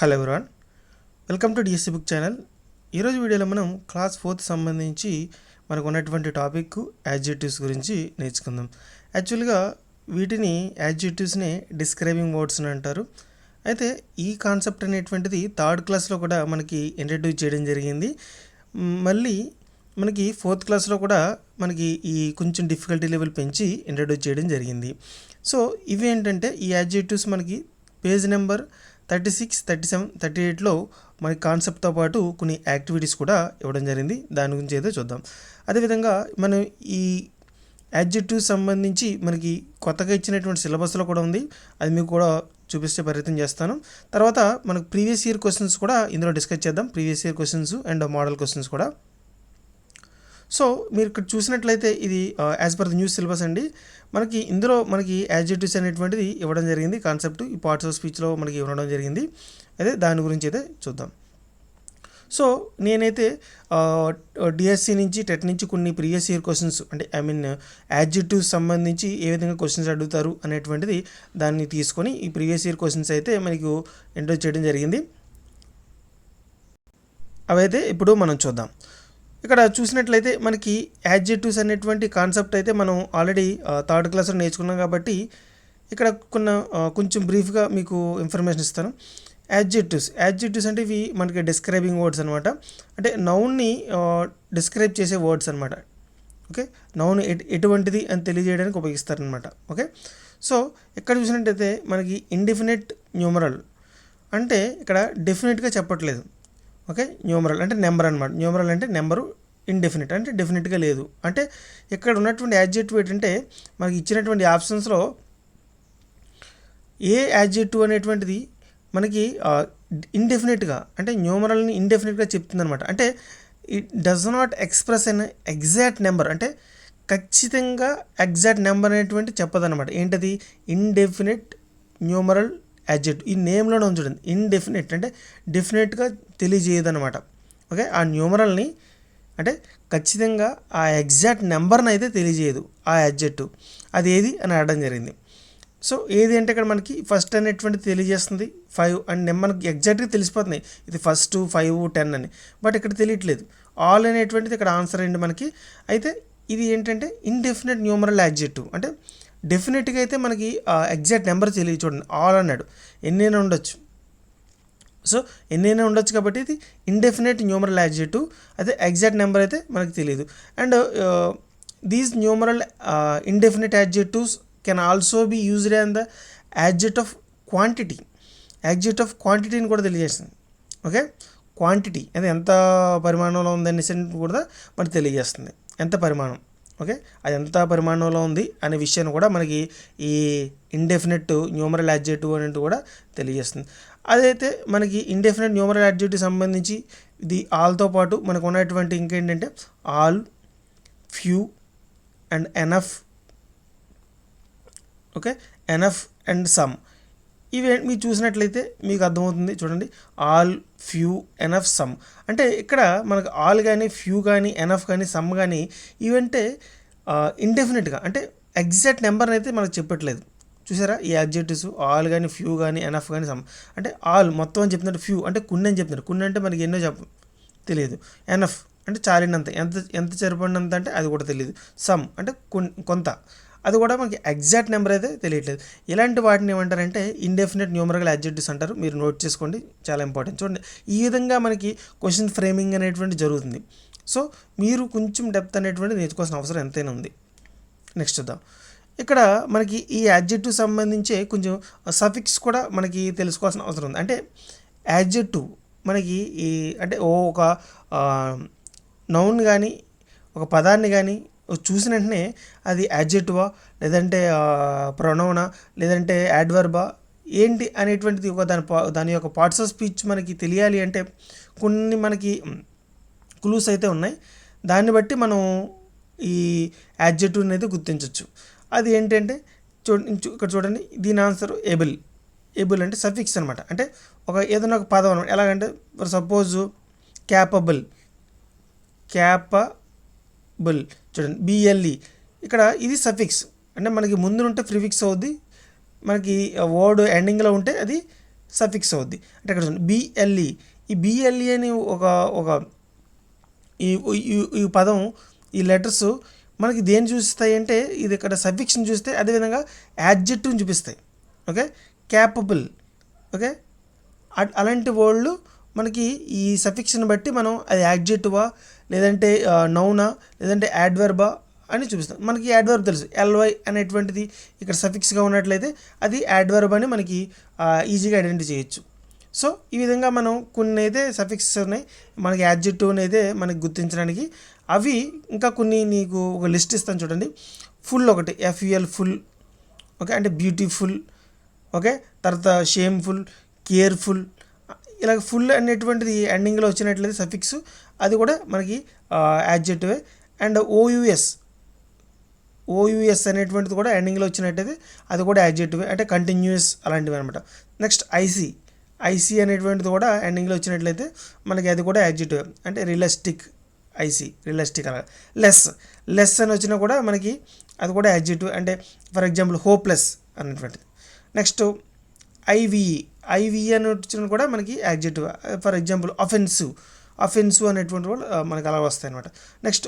Hello everyone, welcome to DSC book channel. ఈరోజు వీడియోలో మనం క్లాస్ 4th సంబంధించి మనకు ఉన్నటువంటి టాపిక్ యాడ్జెక్టివ్స్ గురించి నేర్చుకుందాం. యాక్చువల్గా వీటిని యాడ్జెక్టివ్స్ని డిస్క్రైబింగ్ వర్డ్స్ అని అంటారు. అయితే ఈ కాన్సెప్ట్ అనేటువంటిది థర్డ్ క్లాస్లో కూడా మనకి ఇంట్రడ్యూస్ చేయడం జరిగింది. మళ్ళీ మనకి 4th క్లాస్లో కూడా మనకి ఈ కొంచెం డిఫికల్టీ లెవెల్ పెంచి ఇంట్రడ్యూస్ చేయడం జరిగింది. సో ఇవి ఏంటంటే ఈ యాడ్జెక్టివ్స్ మనకి పేజ్ నెంబర్ 36, 37, 38లో మనకి కాన్సెప్ట్తో పాటు కొన్ని యాక్టివిటీస్ కూడా ఇవ్వడం జరిగింది. దాని గురించి అయితే చూద్దాం. అదేవిధంగా మనం ఈ యాడ్జెక్టివ్స్ సంబంధించి మనకి కొత్తగా ఇచ్చినటువంటి సిలబస్లో కూడా ఉంది, అది మీకు కూడా చూపిస్తే ప్రయత్నం చేస్తాను. తర్వాత మనకు ప్రీవియస్ ఇయర్ క్వశ్చన్స్ కూడా ఇందులో డిస్కస్ చేద్దాం, previous year questions and model questions కూడా. సో మీరు ఇక్కడ చూసినట్లయితే ఇది as per the new syllabus అండి. మనకి ఇందులో మనకి యాడ్జెక్టివ్స్ అనేటువంటిది ఇవ్వడం జరిగింది. కాన్సెప్ట్ ఈ పార్ట్స్ ఆఫ్ స్పీచ్లో మనకి ఇవ్వడం జరిగింది. అయితే దాని గురించి అయితే చూద్దాం. సో నేనైతే డిఎస్సి నుంచి టెట్ నుంచి కొన్ని ప్రీవియస్ ఇయర్ క్వశ్చన్స్ అంటే యాడ్జెక్టివ్స్ సంబంధించి ఏ విధంగా క్వశ్చన్స్ అడుగుతారు అనేటువంటిది దాన్ని తీసుకొని ఈ ప్రీవియస్ ఇయర్ క్వశ్చన్స్ అయితే మనకు ఇంట్రడ్యూస్ చేయడం జరిగింది. అవైతే ఇప్పుడు మనం చూద్దాం. ఇక్కడ చూసినట్లయితే మనకి యాడ్జెక్టివ్స్ అనేటువంటి కాన్సెప్ట్ అయితే మనం ఆల్రెడీ థర్డ్ క్లాస్లో నేర్చుకున్నాం కాబట్టి ఇక్కడ కొంచెం బ్రీఫ్గా మీకు ఇన్ఫర్మేషన్ ఇస్తాను. యాడ్జెక్టివ్స్ అంటే ఇవి మనకి డిస్క్రైబింగ్ వర్డ్స్ అనమాట. అంటే నౌన్ని డిస్క్రైబ్ చేసే వర్డ్స్ అనమాట. ఓకే, నౌన్ ఎటువంటిది అని తెలియజేయడానికి ఉపయోగిస్తారనమాట. ఓకే, సో ఇక్కడ చూసినట్టయితే మనకి ఇండెఫినిట్ న్యూమరల్ అంటే ఇక్కడ డెఫినెట్గా చెప్పట్లేదు. ఓకే, న్యూమరల్ అంటే నెంబర్ అనమాట. న్యూమరల్ అంటే నెంబరు, ఇండెఫినిట్ అంటే డెఫినెట్గా లేదు. అంటే ఇక్కడ ఉన్నటువంటి యాడ్జెక్టివ్ ఏంటంటే మనకి ఇచ్చినటువంటి ఆప్షన్స్లో ఏ యాడ్జెక్టివ్ అనేటువంటిది మనకి ఇండెఫినెట్గా అంటే న్యూమరల్ని ఇండెఫినెట్గా చెప్తుంది అనమాట. అంటే it does not express an exact number, అంటే ఖచ్చితంగా ఎగ్జాక్ట్ నెంబర్ అనేటువంటి చెప్పదన్నమాట. ఏంటది? Indefinite numeral adjective. ఈ నేమ్లోనే ఉంచండి, ఇండెఫినిట్ అంటే డెఫినెట్గా తెలియజేయదన్నమాట. ఓకే, ఆ న్యూమరల్ని అంటే ఖచ్చితంగా ఆ ఎగ్జాక్ట్ నెంబర్ని అయితే తెలియజేయదు ఆ యాడ్జెక్టివ్. అది ఏది అని అడగడం జరిగింది. సో ఏది అంటే ఇక్కడ మనకి ఫస్ట్ అనేటువంటిది తెలియజేస్తుంది 5 అండ్ మనకి ఎగ్జాక్ట్గా తెలిసిపోతున్నాయి ఇది ఫస్ట్ 5, 10 అని. బట్ ఇక్కడ తెలియట్లేదు. ఆల్ అనేటువంటిది ఇక్కడ ఆన్సర్ అండి మనకి. అయితే ఇది ఏంటంటే ఇండెఫినిట్ న్యూమరల్ యాడ్జెక్టివ్ అంటే డెఫినెట్గా అయితే మనకి ఎగ్జాక్ట్ నెంబర్ తెలియదు. చూడండి, ఆల్ అన్నాడు, ఎన్నైనా ఉండొచ్చు. సో ఎన్నైనా ఉండొచ్చు కాబట్టి ఇది ఇండెఫినిట్ న్యూమరల్ యాడ్జెక్టివ్. అయితే ఎగ్జాక్ట్ నెంబర్ అయితే మనకి తెలియదు. And these numeral indefinite adjectives can also be used and the adject of quantity. Adject of క్వాంటిటీని కూడా తెలియజేస్తుంది. ఓకే, క్వాంటిటీ అది ఎంత పరిమాణంలో ఉందనేసి కూడా మనకు తెలియజేస్తుంది, ఎంత పరిమాణం. ఓకే, అది ఎంత పరిమాణంలో ఉంది అనే విషయాన్ని కూడా మనకి ఈ ఇండెఫినిట్ న్యూమరల్ యాడ్జెక్టివ్ అనేది కూడా తెలియజేస్తుంది. అదైతే మనకి ఇండెఫినిట్ న్యూమరల్ యాడ్జెక్టివ్ సంబంధించి ఇది ఆల్తో పాటు మనకు ఉన్నటువంటి ఇంకేంటంటే all, few and enough. Okay, enough and some. ఇవి మీరు చూసినట్లయితే మీకు అర్థమవుతుంది. చూడండి, ఆల్, ఫ్యూ, ఎనఫ్, సమ్. అంటే ఇక్కడ మనకు ఆల్ కానీ, ఫ్యూ కానీ, ఎనఫ్ కానీ, సమ్ కానీ ఇవంటే ఇండెఫినిట్గా అంటే ఎగ్జాక్ట్ నెంబర్ని అయితే మనకు చెప్పట్లేదు. చూసారా ఈ యాడ్జెక్టివ్స్ ఆల్ కానీ, ఫ్యూ కానీ, ఎనఫ్ కానీ, సమ్. అంటే ఆల్ మొత్తం అని చెప్తున్నారు, ఫ్యూ అంటే కొన్ని అని చెప్తున్నారు. కొన్ని అంటే మనకి ఎన్నో తెలియదు. ఎనఫ్ అంటే చాలినంత, ఎంత సరిపడినంత అంటే అది కూడా తెలియదు. సమ్ అంటే కొంత, అది కూడా మనకి ఎగ్జాక్ట్ నెంబర్ అయితే తెలియట్లేదు. ఇలాంటి వాటిని ఏమంటారంటే ఇండెఫినిట్ న్యూమరల్ యాడ్జెక్టివ్స్ అంటారు. మీరు నోట్ చేసుకోండి, చాలా ఇంపార్టెంట్. చూడండి, ఈ విధంగా మనకి క్వశ్చన్ ఫ్రేమింగ్ అనేటువంటి జరుగుతుంది. సో మీరు కొంచెం డెప్త్ అనేటువంటి నేర్చుకోవాల్సిన అవసరం ఎంతైనా ఉంది. నెక్స్ట్ చూద్దాం. ఇక్కడ మనకి ఈ యాడ్జెక్టివ్ సంబంధించే కొంచెం సఫిక్స్ కూడా మనకి తెలుసుకోవాల్సిన అవసరం ఉంది. అంటే యాడ్జెక్టివ్ మనకి ఈ అంటే ఒక నౌన్ కానీ ఒక పదాన్ని కానీ చూసిన వెంటనే అది యాడ్జెక్టివా లేదంటే ప్రొనౌనా లేదంటే యాడ్వర్బా ఏంటి అనేటువంటిది ఒక దాని యొక్క పార్ట్స్ ఆఫ్ స్పీచ్ మనకి తెలియాలి అంటే కొన్ని మనకి క్లూస్ అయితే ఉన్నాయి. దాన్ని బట్టి మనం ఈ యాడ్జెక్టివ్ని అయితే గుర్తించవచ్చు. అది ఏంటంటే ఇక్కడ చూడండి, దీని ఆన్సర్ ఏబుల్. ఏబుల్ అంటే సఫిక్స్ అనమాట. అంటే ఏదైనా ఒక పదం అనమాట. ఎలాగంటే ఫర్ సపోజ్ క్యాపబుల్ చూడండి, బిఎల్ఈ. ఇక్కడ ఇది సఫిక్స్ అంటే మనకి ముందు ఉంటే ప్రిఫిక్స్ అవుద్ది, మనకి వర్డ్ ఎండింగ్లో ఉంటే అది సఫిక్స్ అవుద్ది. అంటే ఇక్కడ చూడండి బిఎల్ఈ, ఈ బిఎల్ఈ అని ఒక ఒక ఈ ఈ పదం, ఈ లెటర్స్ మనకి దేన్ని చూపిస్తాయి అంటే ఇది ఇక్కడ సఫిక్స్ని చూస్తే అదేవిధంగా యాడ్జెక్టివ్ని చూపిస్తాయి. ఓకే, క్యాపబుల్, ఓకే, అలాంటి వర్డ్లు మనకి ఈ సఫిక్స్ని బట్టి మనం అది యాడ్జెక్టివా లేదంటే నౌనా లేదంటే యాడ్వర్బా అని చూపిస్తాం. మనకి యాడ్వర్బ్ తెలుసు, ఎల్వై అనేటువంటిది ఇక్కడ సఫిక్స్గా ఉన్నట్లయితే అది యాడ్వర్బ్ అని మనకి ఈజీగా ఐడెంటిఫై చేయొచ్చు. సో ఈ విధంగా మనం కొన్ని అయితే సఫిక్సెస్ ఉన్నాయి మనకి యాడ్జెక్టివ్ని అయితే మనకి గుర్తించడానికి. అవి ఇంకా కొన్ని నీకు ఒక లిస్ట్ ఇస్తాను చూడండి. ఫుల్ ఒకటి, ఎఫ్యుఎల్ ఫుల్, ఓకే, అంటే బ్యూటిఫుల్, ఓకే, తర్వాత షేమ్ఫుల్, కేర్ఫుల్, ఇలాగ ఫుల్ అనేటువంటిది ఎండింగ్లో వచ్చినట్లయితే సఫిక్స్ అది కూడా మనకి యాడ్జెక్టివే. అండ్ ఓయుఎస్ అనేటువంటిది కూడా ఎండింగ్లో వచ్చినట్టయితే అది కూడా యాడ్జెక్టివే, అంటే కంటిన్యూస్ అలాంటివి అనమాట. నెక్స్ట్ ఐసీ అనేటువంటిది కూడా ఎండింగ్లో వచ్చినట్లయితే మనకి అది కూడా యాడ్జెక్టివే, అంటే రియలిస్టిక్, రియలిస్టిక్ అలా. లెస్ అని వచ్చినా కూడా మనకి అది కూడా యాడ్జెక్టివ్, అంటే ఫర్ ఎగ్జాంపుల్ హోప్లెస్ అనేటువంటిది. నెక్స్ట్ ఐవిఈ అని వచ్చిన కూడా మనకి యాడ్జెక్టివ్, ఫర్ ఎగ్జాంపుల్ అఫెన్సివ్ అనేటువంటి కూడా మనకి అలా వస్తాయి అనమాట. నెక్స్ట్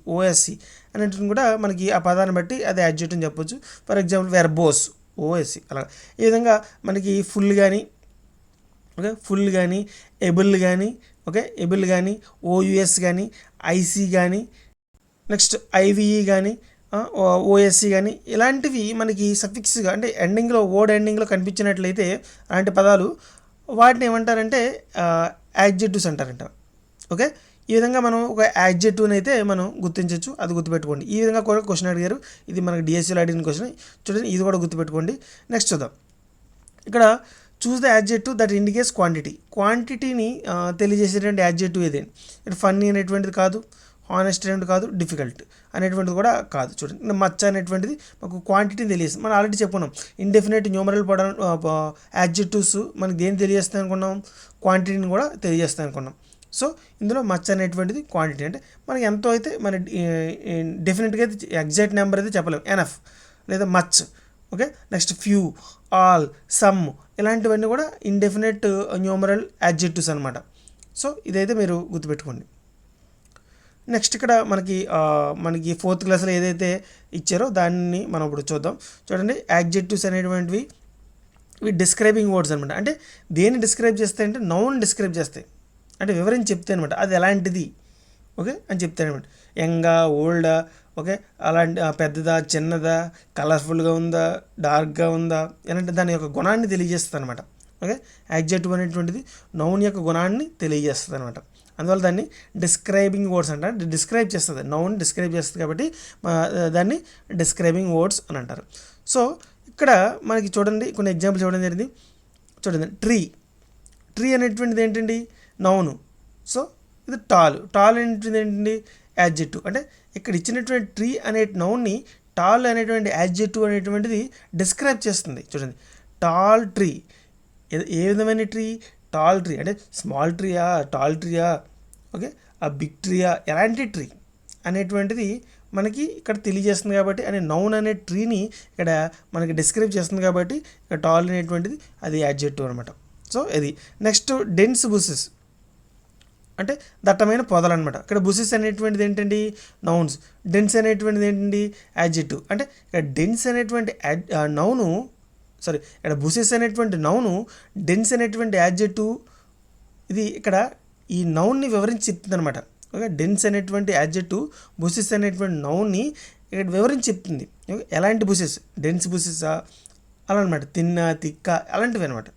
ఓఎస్ఈ అనేటువంటి కూడా మనకి ఆ పదాన్ని బట్టి అది యాడ్జెక్టివ్ అని చెప్పొచ్చు. ఫర్ ఎగ్జాంపుల్ వెర్బోస్, ఓఎస్ఈ అలా. ఈ విధంగా మనకి ఫుల్ కానీ, ఓకే, ఫుల్ కానీ, ఎబుల్ కానీ, ఓయుఎస్ కానీ, ఐసీ కానీ, నెక్స్ట్ ఐవిఈ కానీ, ఓఎస్సి కానీ ఇలాంటివి మనకి సఫిక్స్గా అంటే ఎండింగ్లో వర్డ్ ఎండింగ్లో కనిపించినట్లయితే అలాంటి పదాలు వాటిని ఏమంటారంటే యాడ్జెక్టివ్స్ అంటారంట. ఓకే, ఈ విధంగా మనం ఒక యాడ్జెక్టివ్ని అయితే మనం గుర్తించవచ్చు, అది గుర్తుపెట్టుకోండి. ఈ విధంగా కూడా క్వశ్చన్ అడిగారు, ఇది మనకి డిఎస్సీలో అడిగిన క్వశ్చన్ చూడండి, ఇది కూడా గుర్తుపెట్టుకోండి. నెక్స్ట్ చూద్దాం. ఇక్కడ choose the adjective that indicates క్వాంటిటీని తెలియజేసేటువంటి యాడ్జెక్టివ్ ఏదేంటి. ఇక్కడ ఫన్నీ అనేటువంటిది కాదు, హానెస్ట్ అనేటువంటి కాదు, డిఫికల్ట్ అనేటువంటిది కూడా కాదు. చూడండి, మచ్చ అనేటువంటిది మాకు క్వాంటిటీని తెలియజేస్తుంది. మనం ఆల్రెడీ చెప్పుకున్నాం ఇండెఫినెట్ న్యూమరల్ యాడ్జెక్టివ్స్ మనకి దేన్ని తెలియజేస్తాయి అనుకున్నాం, క్వాంటిటీని కూడా తెలియజేస్తాయి అనుకున్నాం. సో ఇందులో మచ్చ అనేటువంటిది క్వాంటిటీ, అంటే మనకి ఎంతో అయితే మన డెఫినెట్గా అయితే ఎగ్జాక్ట్ నెంబర్ అయితే చెప్పలేము, ఎనఫ్ లేదా much. Okay, next few, all, some ఇలాంటివన్నీ కూడా ఇండెఫినెట్ న్యూమరల్ యాడ్జెక్టివ్స్ అనమాట. సో ఇదైతే మీరు గుర్తుపెట్టుకోండి. నెక్స్ట్ ఇక్కడ మనకి 4th క్లాస్లో ఏదైతే ఇచ్చారో దాన్ని మనం ఇప్పుడు చూద్దాం. చూడండి, యాడ్జెక్టివ్స్ అనేటువంటివి ఇవి డిస్క్రైబింగ్ వర్డ్స్ అనమాట. అంటే దేన్ని డిస్క్రైబ్ చేస్తాయి అంటే నౌన్ డిస్క్రైబ్ చేస్తాయి, అంటే వివరించి చెప్తాయి అనమాట. అది ఎలాంటిది, ఓకే అని చెప్తాయి అనమాట. యంగా, ఓల్డా, ఓకే, అలాంటి పెద్దదా, చిన్నదా, కలర్ఫుల్గా ఉందా, డార్క్గా ఉందా, ఇలాంటి దాని యొక్క గుణాన్ని తెలియజేస్తుంది అనమాట. ఓకే, యాడ్జెక్టివ్ అనేటువంటిది నౌన్ యొక్క గుణాన్ని తెలియజేస్తుంది అనమాట. అందువల్ల దాన్ని డిస్క్రైబింగ్ వర్డ్స్ అంటారు. డిస్క్రైబ్ చేస్తుంది, నౌన్ డిస్క్రైబ్ చేస్తుంది కాబట్టి దాన్ని డిస్క్రైబింగ్ వర్డ్స్ అని అంటారు. సో ఇక్కడ మనకి చూడండి కొన్ని ఎగ్జాంపుల్స్ ఇవ్వడం జరిగింది. చూడండి, ట్రీ అనేటువంటిది ఏంటండి, నౌను. సో ఇది టాల్ అనేటువంటిది ఏంటండి, యాడ్జెక్టివ్. అంటే ఇక్కడ ఇచ్చినటువంటి ట్రీ అనే నౌన్ని టాల్ అనేటువంటి యాడ్జెక్టివ్ అనేటువంటిది డిస్క్రైబ్ చేస్తుంది. చూడండి, టాల్ ట్రీ, ఏ విధమైన ట్రీ, టాల్ ట్రీ, అంటే స్మాల్ ట్రీయా, టాల్ ట్రీయా, ఓకే, ఆ బిగ్ ట్రీయా, ఎలాంటి ట్రీ అనేటువంటిది మనకి ఇక్కడ తెలియజేస్తుంది కాబట్టి, అనే నౌన్ అనే ట్రీని ఇక్కడ మనకి డిస్క్రైబ్ చేస్తుంది కాబట్టి ఇక్కడ టాల్ అనేటువంటిది అది యాడ్జెక్టివ్ అనమాట. సో ఇది. నెక్స్ట్ డెన్స్ బుషెస్, అంటే దట్టమైన పొదలు అనమాట. ఇక్కడ బుషెస్ అనేటువంటిది ఏంటండి, నౌన్స్. డెన్స్ అనేటువంటిది ఏంటండి, యాడ్జెక్టివ్. అంటే ఇక్కడ డెన్స్ అనేటువంటి ఇక్కడ బుషెస్ అనేటువంటి నౌను, డెన్స్ అనేటువంటి యాడ్జెక్టివ్. ఇది ఇక్కడ ఈ నౌన్ని వివరించి చెప్తుంది అనమాట. ఓకే, డెన్స్ అనేటువంటి యాడ్జెక్టివ్ బుషెస్ అనేటువంటి నౌన్ని ఇక్కడ వివరించి చెప్తుంది. ఎలాంటి బుషెస్, డెన్స్ బుషెసా అలా అనమాట, తిన్న, తిక్క అలాంటివి అనమాట.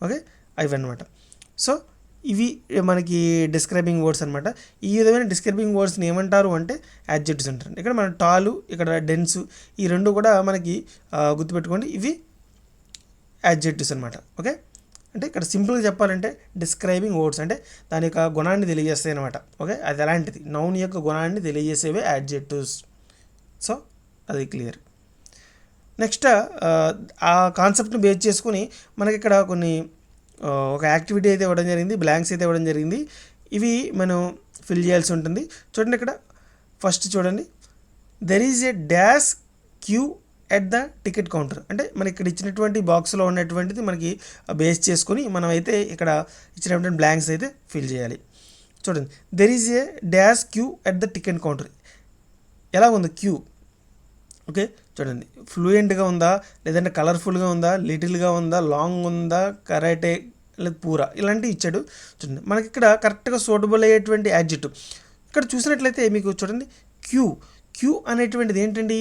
ఓకే, అవి అనమాట. సో ఇవి మనకి డిస్క్రైబింగ్ వర్డ్స్ అనమాట. ఈ విధమైన డిస్క్రైబింగ్ వర్డ్స్ని ఏమంటారు అంటే యాడ్జెక్టివ్స్ అంటారు. ఇక్కడ మన టాలు, ఇక్కడ డెన్స్, ఈ రెండు కూడా మనకి గుర్తుపెట్టుకోండి, ఇవి యాడ్జెక్టివ్స్ అనమాట. ఓకే, అంటే ఇక్కడ సింపుల్గా చెప్పాలంటే డిస్క్రైబింగ్ వర్డ్స్ అంటే దాని యొక్క గుణాన్ని తెలియజేస్తాయి అనమాట. ఓకే, అది ఎలాంటిది, నౌన్ యొక్క గుణాన్ని తెలియజేసేవే యాడ్జెక్టివ్స్. సో అది క్లియర్. నెక్స్ట్ ఆ కాన్సెప్ట్ని బేస్ చేసుకుని మనకి ఇక్కడ కొన్ని ఒక యాక్టివిటీ అయితే ఇవ్వడం జరిగింది, బ్లాంక్స్ అయితే ఇవ్వడం జరిగింది. ఇవి మనం ఫిల్ చేయాల్సి ఉంటుంది. చూడండి, ఇక్కడ ఫస్ట్ చూడండి, there is a dash Q at the ticket counter. అంటే మనకి ఇక్కడ ఇచ్చినటువంటి బాక్స్లో ఉన్నటువంటిది మనకి బేస్ చేసుకొని మనం అయితే ఇక్కడ ఇచ్చినటువంటి బ్లాంక్స్ అయితే ఫిల్ చేయాలి. చూడండి, there is a dash Q at the ticket counter. ఎలా ఉంది క్యూ? ఓకే, చూడండి, ఫ్లూయెంట్గా ఉందా, లేదంటే కలర్ఫుల్గా ఉందా, లిటిల్గా ఉందా, లాంగ్ ఉందా, కరాటే లేదా పూరా, ఇలాంటివి ఇచ్చాడు. చూడండి, మనకి ఇక్కడ కరెక్ట్గా సూటబుల్ అయ్యేటువంటి యాడ్జెక్టివ్ ఇక్కడ చూసినట్లయితే మీకు చూడండి, క్యూ. క్యూ అనేటువంటిది ఏంటండి?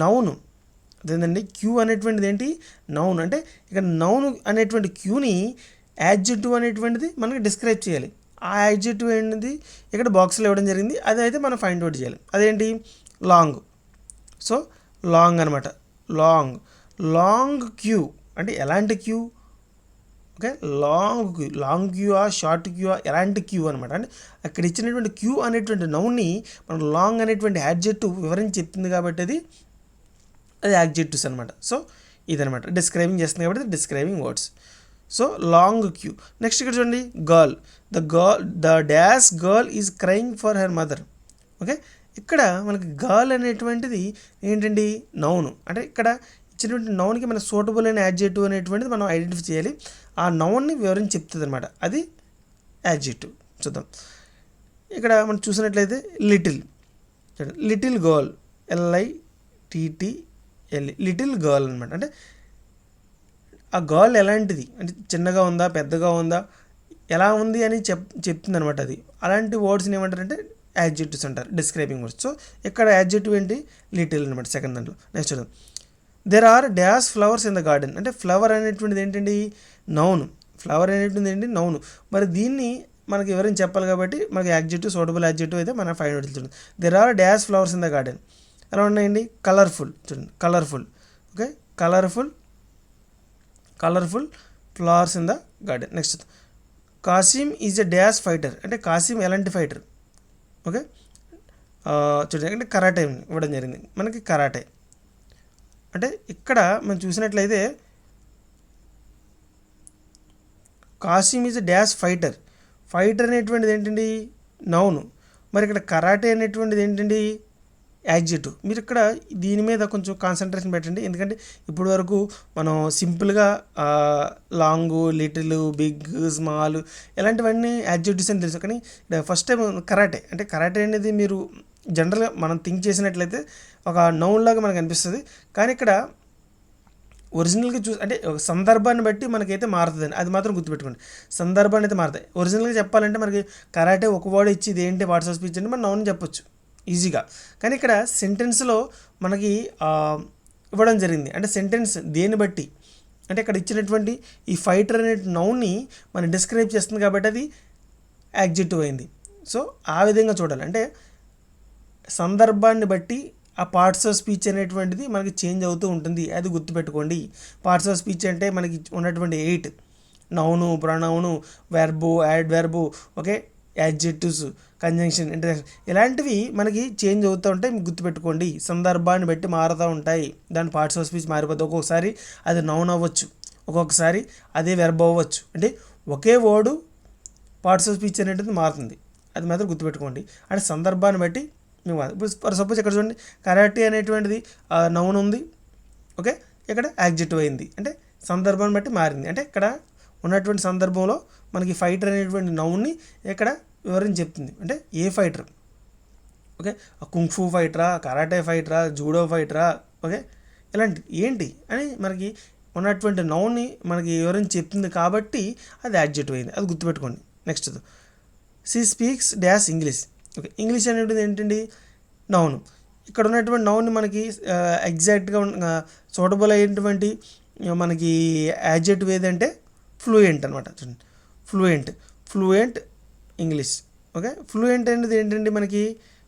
నౌను. అదేంటండి, క్యూ అనేటువంటిది ఏంటి? నౌన్. అంటే ఇక్కడ నౌన్ అనేటువంటి క్యూని యాడ్జెక్టివ్ అనేటువంటిది మనకి డిస్క్రైబ్ చేయాలి. ఆ యాడ్జెక్టివ్ ఏంటిది ఇక్కడ బాక్స్లో ఇవ్వడం జరిగింది, అది అయితే మనం ఫైండ్ అవుట్ చేయాలి. అదేంటి? లాంగ్. సో లాంగ్ అనమాట. లాంగ్. లాంగ్ క్యూ అంటే ఎలాంటి queue? Okay, long queue. Long queue short queue ఎలాంటి క్యూ అనమాట. అంటే అక్కడ ఇచ్చినటువంటి క్యూ అనేటువంటి నౌన్ని మనం లాంగ్ అనేటువంటి యాడ్జెక్టివ్ వివరించి చెప్తుంది కాబట్టి అది యాడ్జెక్టివ్స్ అనమాట. సో ఇదనమాట డిస్క్రైబింగ్ చేస్తుంది కాబట్టి describing words. So long queue. Next ఇక్కడ చూడండి, girl. The dash girl is crying for her mother. Okay, ఇక్కడ మనకి గర్ల్ అనేటువంటిది ఏంటండి? నౌను. అంటే ఇక్కడ ఇచ్చినటువంటి నౌన్కి మన సూటబుల్ అయిన యాడ్జెక్టివ్ అనేటువంటిది మనం ఐడెంటిఫై చేయాలి. ఆ నౌన్ని వివరించి చెప్తుంది అనమాట, అది యాడ్జెక్టివ్. చూద్దాం, ఇక్కడ మనం చూసినట్లయితే little. Little girl, LITTL, little girl అనమాట. అంటే ఆ గర్ల్ ఎలాంటిది అంటే చిన్నగా ఉందా, పెద్దగా ఉందా, ఎలా ఉంది అని చెప్తుంది అనమాట. అది అలాంటి వర్డ్స్ని ఏమంటారంటే యాడ్జెక్టివ్స్ అంటారు, డిస్క్రైబింగ్ వర్డ్స్. సో ఇక్కడ యాడ్జెక్టివ్ ఏంటి? లిటిల్ అనమాట, సెకండ్ దాంట్లో. నెక్స్ట్ చూద్దాం, there are dash flowers in the garden. అంటే ఫ్లవర్ అనేటువంటిది ఏంటండి? నౌను. ఫ్లవర్ అనేటువంటిది ఏంటి? నౌను. మరి దీన్ని మనకి ఎవరైనా చెప్పాలి కాబట్టి మనకి యాడ్జెక్టివ్, సూటబుల్ యాడ్జెక్టివ్ అయితే మనం ఫైండ్ అవుట్ చూడండి. There are dash flowers in the garden. ఎలా ఉన్నాయండి? కలర్ఫుల్. చూడండి, colourful. Okay, colourful flowers in the garden. Next, Kasim is a dash fighter. అంటే కాసిం ఎలాంటి ఫైటర్? ఓకే, చూడండి, అంటే కరాటే ఇవ్వడం జరిగింది మనకి. కరాటే అంటే ఇక్కడ మనం చూసినట్లయితే Kasim is a dash fighter. Fighter అనేటువంటిది ఏంటండి? నౌను. మరి ఇక్కడ కరాటే అనేటువంటిది ఏంటండి? యాడ్జెక్టివ్. మీరు ఇక్కడ దీని మీద కొంచెం కాన్సన్ట్రేషన్ పెట్టండి, ఎందుకంటే ఇప్పటి వరకు మనం సింపుల్గా లాంగ్, లిటిల్, బిగ్, స్మాల్ ఇలాంటివన్నీ యాడ్జెక్టివ్స్ అని తెలుసు. కానీ ఫస్ట్ టైం కరాటే. అంటే కరాటే అనేది మీరు జనరల్గా మనం థింక్ చేసినట్లయితే ఒక నౌన్ లాగా మనకు అనిపిస్తుంది, కానీ ఇక్కడ ఒరిజినల్గా అంటే ఒక సందర్భాన్ని బట్టి మనకైతే మారుతుందండి, అది మాత్రం గుర్తుపెట్టుకోండి. సందర్భాన్ని అయితే మారుతాయి. ఒరిజినల్గా చెప్పాలంటే మనకి కరాటే ఒక వర్డ్ ఇచ్చి ఇది ఏంటి పార్ట్స్ ఆఫ్ స్పీచ్ అంటే మనం నౌన్ చెప్పొచ్చు ఈజీగా. కానీ ఇక్కడ సెంటెన్స్లో మనకి ఇవ్వడం జరిగింది. అంటే సెంటెన్స్ దేన్ని బట్టి అంటే ఇక్కడ ఇచ్చినటువంటి ఈ ఫైటర్ అనే నౌన్ని మనం డిస్క్రైబ్ చేస్తుంది కాబట్టి అది యాడ్జెక్టివ్ అయింది. సో ఆ విధంగా చూడాలి. అంటే సందర్భాన్ని బట్టి ఆ పార్ట్స్ ఆఫ్ స్పీచ్ అనేటువంటిది మనకి చేంజ్ అవుతూ ఉంటుంది, అది గుర్తుపెట్టుకోండి. పార్ట్స్ ఆఫ్ స్పీచ్ అంటే మనకి ఉన్నటువంటి 8: noun, pronoun, verb, add verb, okay, adjectives, conjunction, interjection, ఇలాంటివి మనకి చేంజ్ అవుతూ ఉంటాయి. మీకు గుర్తుపెట్టుకోండి, సందర్భాన్ని బట్టి మారుతూ ఉంటాయి. దాని పార్ట్స్ ఆఫ్ స్పీచ్ మారిపోతుంది. ఒక్కొక్కసారి అది నౌన్ అవ్వచ్చు, ఒక్కొక్కసారి అదే వెర్బ్ అవ్వచ్చు. అంటే ఒకే వర్డు పార్ట్స్ ఆఫ్ స్పీచ్ అనేటిది మారుతుంది, అది మాత్రం గుర్తుపెట్టుకోండి. అంటే సందర్భాన్ని బట్టి మేము ఇప్పుడు ఫర్ సపోజ్ ఇక్కడ చూడండి, కరాటే అనేటువంటిది నౌన్ ఉంది, ఓకే, ఇక్కడ యాడ్జెక్టివ్ అయింది. అంటే సందర్భాన్ని బట్టి మారింది. అంటే ఇక్కడ ఉన్నటువంటి సందర్భంలో మనకి ఫైటర్ అనేటువంటి నౌన్ని ఇక్కడ వివరించి చెప్తుంది. అంటే ఏ ఫైటర్, ఓకే, కుంగ్ఫూ ఫైటరా, కరాటే ఫైటరా, జూడో ఫైటరా, ఓకే, ఇలాంటి ఏంటి అని మనకి ఉన్నటువంటి నౌన్ని మనకి వివరించి చెప్తుంది కాబట్టి అది యాడ్జెక్టివ్ అయింది, అది గుర్తుపెట్టుకోండి. Next, she speaks dash English. Okay, English అనేటిది ఏంటండి? నౌను. ఇక్కడ ఉన్నటువంటి నౌన్ని మనకి ఎగ్జాక్ట్గా సూటబుల్ అయినటువంటి మనకి యాడ్జెక్టివ్ ఏదంటే ఫ్లూయెంట్ అనమాట. చూడండి, ఫ్లూయెంట్ ఇంగ్లీష్. ఓకే, ఫ్లూయెంట్ అనేది ఏంటండి? మనకి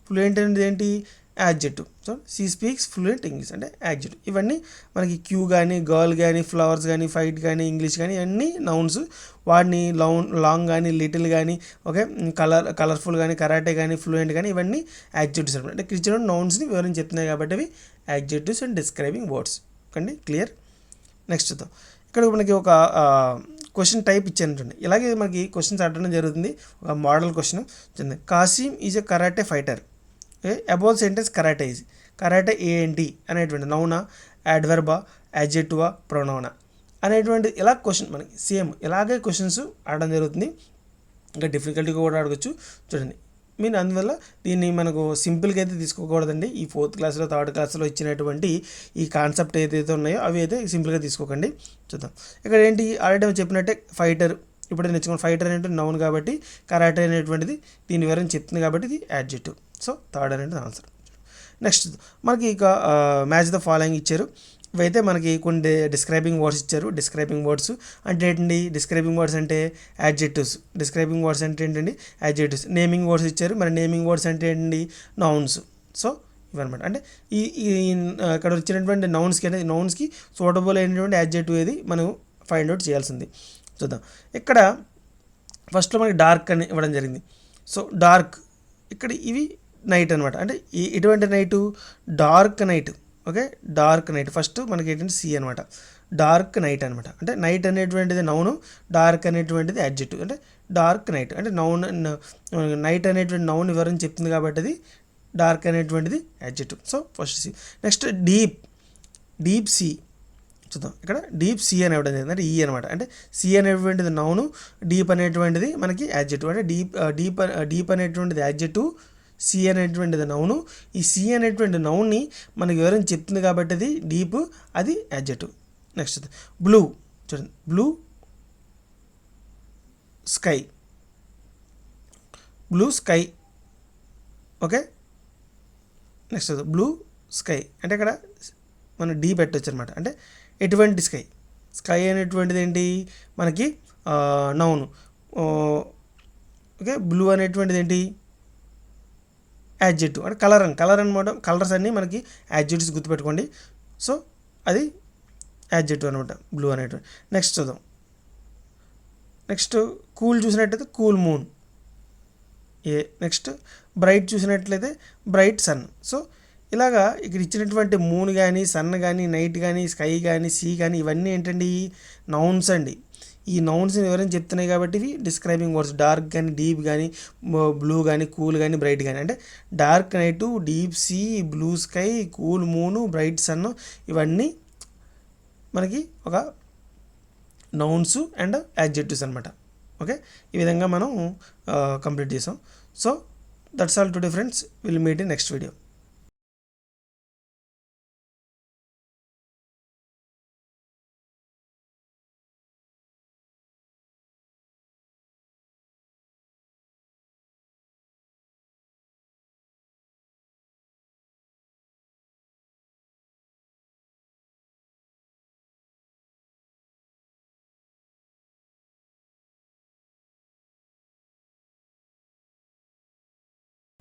ఫ్లూయెంట్ అనేది ఏంటి? Adjective. So she speaks fluent English అంటే యాడ్జెక్టివ్. ఇవన్నీ మనకి క్యూ కానీ, గర్ల్ కానీ, ఫ్లవర్స్ కానీ, ఫైట్ కానీ, ఇంగ్లీష్ కానీ ఇవన్నీ నౌన్స్. వాడిని లాంగ్ కానీ, లిటిల్ కానీ, ఓకే, కలర్ఫుల్ కానీ, కరాటే కానీ, ఫ్లూయెంట్ కానీ ఇవన్నీ యాడ్జెక్టివ్స్ అనమాట. అంటే ఇచ్చిన నౌన్స్ని వివరించి చెప్తున్నాయి కాబట్టి అవి adjectives and describing words. Okay, clear. Next చూద్దాం, ఇక్కడ మనకి ఒక క్వశ్చన్ టైప్ ఇచ్చానండి. ఇలాగే మనకి క్వశ్చన్స్ అడగడం జరుగుతుంది. ఒక మోడల్ క్వశ్చన్ చూడండి, Kasim is a karate fighter. Above sentence karate is. Karate ఏంటి అనేటువంటి నౌనా, యాడ్వర్బా, యాడ్జెక్టివా, ప్రొనౌనా అనేటువంటి ఇలా క్వశ్చన్ మనకి సేమ్ ఇలాగే క్వశ్చన్స్ ఆడడం జరుగుతుంది. ఇంకా డిఫికల్ట్గా కూడా అడగచ్చు. చూడండి మీరు అందువల్ల దీన్ని మనకు సింపుల్గా అయితే తీసుకోకూడదండి. ఈ 4th క్లాస్లో 3rd క్లాస్లో ఇచ్చినటువంటి ఈ కాన్సెప్ట్ ఏదైతే ఉన్నాయో అవి అయితే సింపుల్గా తీసుకోకండి. చూద్దాం ఇక్కడ ఏంటి ఆల్రెడీ చెప్పినట్టే ఫైటర్ ఇప్పుడు నేర్చుకున్న ఫైటర్ అనేటువంటి నౌన్ కాబట్టి కరాటే అనేటువంటిది దీని వివరణ చెప్తుంది కాబట్టి ఇది యాడ్జెక్టివ్. సో 3rd అనేది ఆన్సర్. నెక్స్ట్ మనకి ఇక మ్యాచ్ ద ఫాలోయింగ్ ఇచ్చారు. ఇవైతే మనకి కొన్ని డిస్క్రైబింగ్ వర్డ్స్ ఇచ్చారు. డిస్క్రైబింగ్ వర్డ్స్ అంటే ఏంటండి? డిస్క్రైబింగ్ వర్డ్స్ అంటే యాడ్జెక్టివ్స్. డిస్క్రైబింగ్ వర్డ్స్ అంటే ఏంటండి? యాడ్జెక్టివ్స్. నేమింగ్ వర్డ్స్ ఇచ్చారు. మరి నేమింగ్ వర్డ్స్ అంటే ఏంటండి? నౌన్స్. సో ఇవన్నమాట. అంటే ఈ ఇక్కడ వచ్చినటువంటి నౌన్స్కి సూటబుల్ అయినటువంటి యాడ్జెక్టివ్ ఏది మనం ఫైండ్ అవుట్ చేయాల్సింది. చూద్దాం. ఇక్కడ ఫస్ట్లో మనకి డార్క్ అని ఇవ్వడం జరిగింది. సో డార్క్ ఇక్కడ ఇవి నైట్ అనమాట. అంటే ఎటువంటి night? Dark night. Okay, dark night. First మనకి ఏంటంటే సి అనమాట, డార్క్ నైట్ అనమాట. అంటే నైట్ అనేటువంటిది నౌను, డార్క్ అనేటువంటిది యాడ్జెక్టివ్. అంటే డార్క్ నైట్ అంటే నౌన్, నైట్ అనేటువంటి నౌన్ వివరణ చెప్తుంది కాబట్టి అది డార్క్ అనేటువంటిది adjective. So first C. Next deep sea. చూద్దాం. ఇక్కడ డీప్ సీ అని ఇవ్వడం జరిగింది. అంటే ఈ అనమాట. అంటే సి అనేటువంటిది నౌను, డీప్ అనేటువంటిది మనకి యాడ్జెక్టివ్. అంటే డీప్ అనేటువంటిది యాడ్జెక్టివ్, సి అనేటువంటిది నౌను. ఈ సి అనేటువంటి నౌన్ని మనకి వివరం చెప్తుంది కాబట్టి అది డీప్, అది యాడ్జెక్టివ్. Next blue. చూడండి, blue sky, blue sky. Okay, next blue sky అంటే ఇక్కడ మనం డీ పెట్టవచ్చు అనమాట. అంటే ఎటువంటి స్కై? స్కై అనేటువంటిది ఏంటి? మనకి నౌను. ఓకే, బ్లూ అనేటువంటిది ఏంటి? యాడ్జెక్టివ్. అంటే కలర్ అనమాట. కలర్స్ అన్నీ మనకి యాడ్జెక్టివ్స్ గుర్తుపెట్టుకోండి. సో అది యాడ్జెక్టివ్ అనమాట బ్లూ అనేటువంటి. నెక్స్ట్ చూద్దాం. నెక్స్ట్ కూల్ చూసినట్లయితే కూల్ మూన్. నెక్స్ట్ బ్రైట్ చూసినట్లయితే బ్రైట్ సన్. సో ఇలాగా ఇక్కడ ఇచ్చినటువంటి మూన్ కానీ, సన్ కానీ, నైట్ కానీ, స్కై కానీ, సీ కానీ ఇవన్నీ ఏంటండి? నౌన్స్ అండి. ఈ నౌన్స్ని ఎవరైనా చెప్తున్నాయి కాబట్టి ఇవి డిస్క్రైబింగ్ వర్డ్స్. డార్క్ కానీ, డీప్ కానీ, బ్లూ కానీ, కూల్ కానీ, బ్రైట్ కానీ. అంటే dark night, deep sea, blue sky, cool moon, bright sun ఇవన్నీ మనకి ఒక నౌన్స్ అండ్ యాడ్జెక్టివ్స్ అనమాట. ఓకే, ఈ విధంగా మనం కంప్లీట్ చేసాం. So that's all today friends. Will meet in next video.